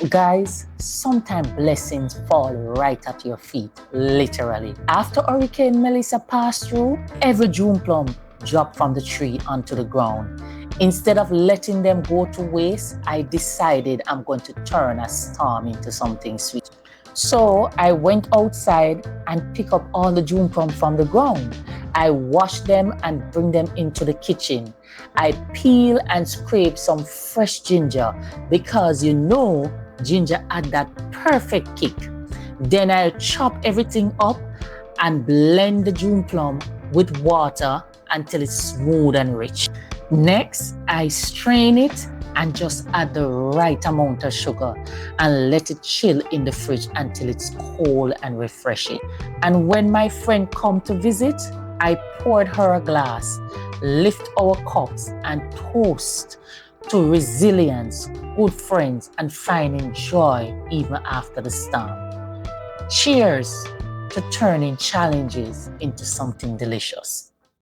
Guys, sometimes blessings fall right at your feet, literally. After Hurricane Melissa passed through, every June plum dropped from the tree onto the ground. Instead of letting them go to waste, I decided I'm going to turn a storm into something sweet. So I went outside and picked up all the June plum from the ground. I washed them and bring them into the kitchen. I peel and scrape some fresh ginger because ginger had that perfect kick. Then I chop everything up and blend the June plum with water until it's smooth and rich. Next, I strain it and just add the right amount of sugar and let it chill in the fridge until it's cold and refreshing. And when my friend come to visit, I poured her a glass, lift our cups and toast to resilience, good friends, and finding joy even after the storm. Cheers to turning challenges into something delicious.